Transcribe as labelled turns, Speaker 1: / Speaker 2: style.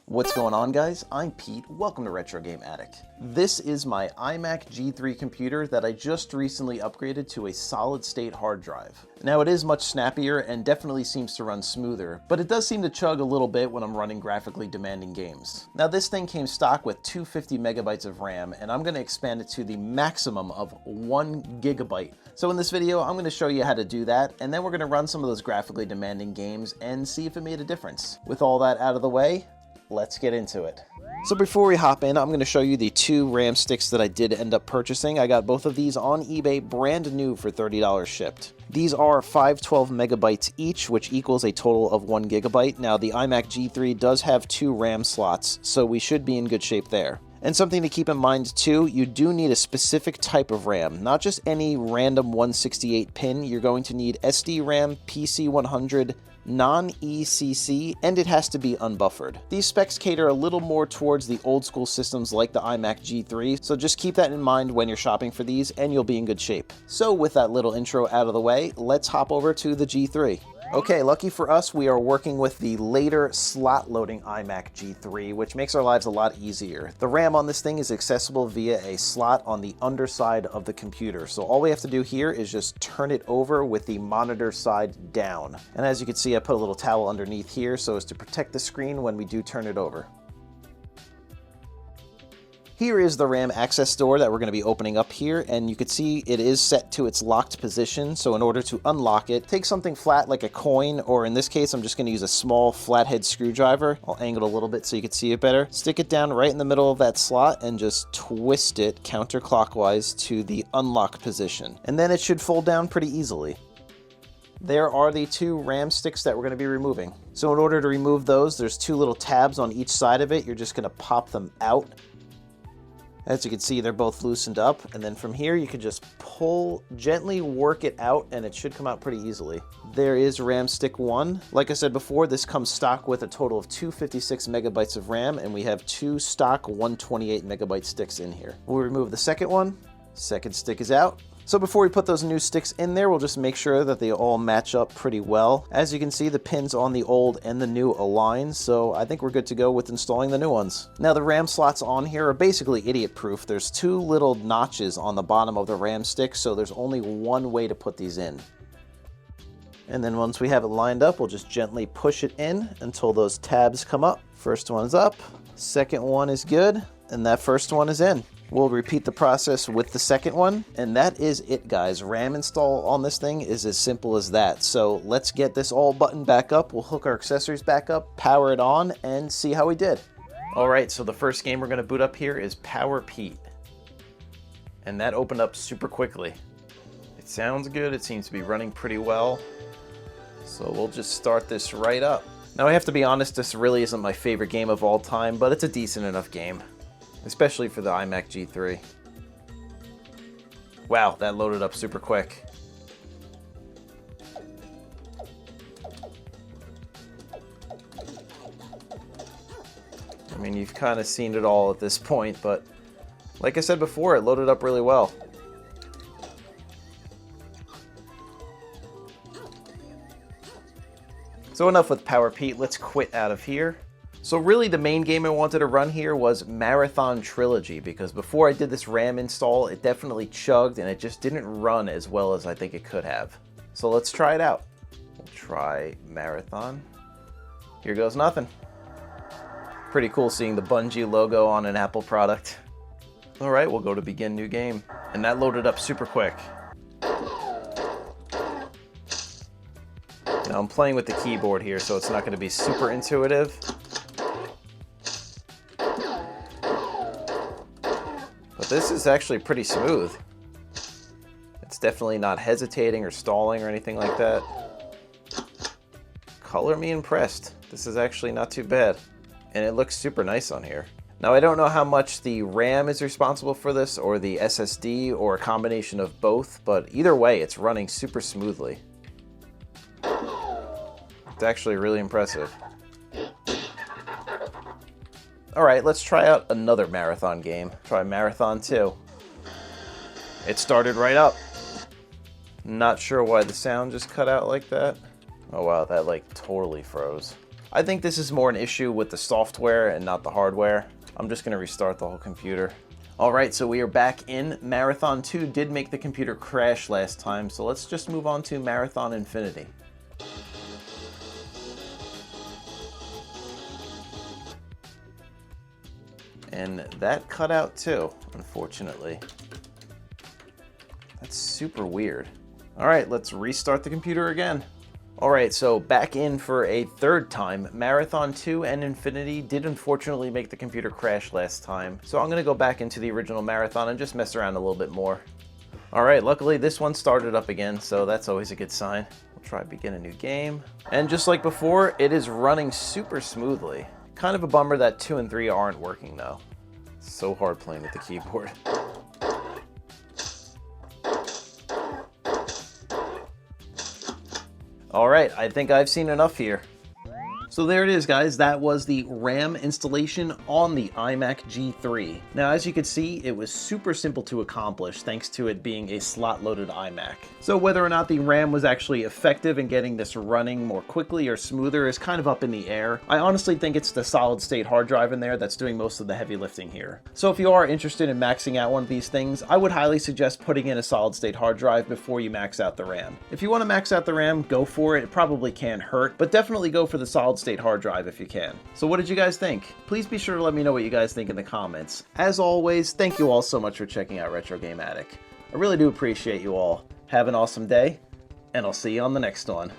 Speaker 1: What's going on, guys? I'm Pete. Welcome to Retro Game Addict. This is my iMac G3 computer that I just recently upgraded to a solid-state hard drive. Now, it is much snappier and definitely seems to run smoother, but it does seem to chug a little bit when I'm running graphically demanding games. Now, this thing came stock with 250 megabytes of RAM, and I'm going to expand it to the maximum of 1 gigabyte. So in this video, I'm going to show you how to do that, and then we're going to run some of those graphically demanding games and see if it made a difference. With all that out of the way, let's get into it. So before we hop in, I'm going to show you the 2 RAM sticks that I did end up purchasing. I got both of these on eBay brand new for $30 shipped. These are 512 megabytes each, which equals a total of 1 gigabyte. Now the iMac G3 does have 2 RAM slots, so we should be in good shape there. And something to keep in mind too, you do need a specific type of RAM, not just any random 168 pin. You're going to need SD RAM, PC100, non-ECC, and it has to be unbuffered. These specs cater a little more towards the old school systems like the iMac G3, so just keep that in mind when you're shopping for these and you'll be in good shape. So with that little intro out of the way, let's hop over to the G3. Okay, lucky for us, we are working with the later slot loading iMac G3, which makes our lives a lot easier. The RAM on this thing is accessible via a slot on the underside of the computer. So all we have to do here is just turn it over with the monitor side down. And as you can see, I put a little towel underneath here so as to protect the screen when we do turn it over. Here is the RAM access door that we're going to be opening up here, and you can see it is set to its locked position. So in order to unlock it, take something flat like a coin, or in this case, I'm just going to use a small flathead screwdriver. I'll angle it a little bit so you can see it better. Stick it down right in the middle of that slot and just twist it counterclockwise to the unlock position. And then it should fold down pretty easily. There are the 2 RAM sticks that we're going to be removing. So in order to remove those, there's 2 little tabs on each side of it. You're just going to pop them out. As you can see, they're both loosened up, and then from here you can just pull, gently work it out, and it should come out pretty easily. There is RAM stick 1. Like I said before, this comes stock with a total of 256 megabytes of RAM, and we have 2 stock 128 megabyte sticks in here. We'll remove the second one. Second stick is out. So before we put those new sticks in there, we'll just make sure that they all match up pretty well. As you can see, the pins on the old and the new align, so I think we're good to go with installing the new ones. Now the RAM slots on here are basically idiot-proof. There's 2 little notches on the bottom of the RAM stick, so there's only one way to put these in. And then once we have it lined up, we'll just gently push it in until those tabs come up. First one's up, second one is good, and that first one is in. We'll repeat the process with the second one, and that is it, guys. RAM install on this thing is as simple as that. So let's get this all buttoned back up. We'll hook our accessories back up, power it on, and see how we did. All right, so the first game we're going to boot up here is Power Pete. And that opened up super quickly. It sounds good. It seems to be running pretty well. So we'll just start this right up. Now I have to be honest, this really isn't my favorite game of all time, but it's a decent enough game. Especially for the iMac G3. Wow, that loaded up super quick. I mean, you've kind of seen it all at this point, but like I said before, it loaded up really well. So enough with Power Pete, let's quit out of here. So really the main game I wanted to run here was Marathon Trilogy, because before I did this RAM install, it definitely chugged and it just didn't run as well as I think it could have. So let's try it out. We'll try Marathon. Here goes nothing. Pretty cool seeing the Bungie logo on an Apple product. All right, we'll go to begin new game. And that loaded up super quick. Now I'm playing with the keyboard here, so it's not going to be super intuitive. But this is actually pretty smooth. It's definitely not hesitating or stalling or anything like that. Color me impressed. This is actually not too bad. And it looks super nice on here. Now I don't know how much the RAM is responsible for this, or the SSD, or a combination of both, but either way it's running super smoothly. It's actually really impressive. Alright, let's try out another Marathon game. Try Marathon 2. It started right up. Not sure why the sound just cut out like that. Oh wow, that like totally froze. I think this is more an issue with the software and not the hardware. I'm just gonna restart the whole computer. All right, so we are back in. Marathon 2 did make the computer crash last time, so let's just move on to Marathon Infinity. And that cut out too, unfortunately. That's super weird. All right, let's restart the computer again. All right, so back in for a third time. Marathon 2 and Infinity did unfortunately make the computer crash last time, so I'm gonna go back into the original Marathon and just mess around a little bit more. All right, luckily this one started up again, so that's always a good sign. We'll try begin a new game. And just like before, it is running super smoothly. Kind of a bummer that 2 and 3 aren't working though. It's so hard playing with the keyboard. All right, I think I've seen enough here. So there it is, guys. That was the RAM installation on the iMac G3. Now, as you can see, it was super simple to accomplish thanks to it being a slot-loaded iMac. So whether or not the RAM was actually effective in getting this running more quickly or smoother is kind of up in the air. I honestly think it's the solid-state hard drive in there that's doing most of the heavy lifting here. So if you are interested in maxing out one of these things, I would highly suggest putting in a solid-state hard drive before you max out the RAM. If you want to max out the RAM, go for it. It probably can't hurt, but definitely go for the solid-state hard drive if you can. So what did you guys think? Please be sure to let me know what you guys think in the comments. As always, thank you all so much for checking out Retro Game Attic. I really do appreciate you all. Have an awesome day, and I'll see you on the next one.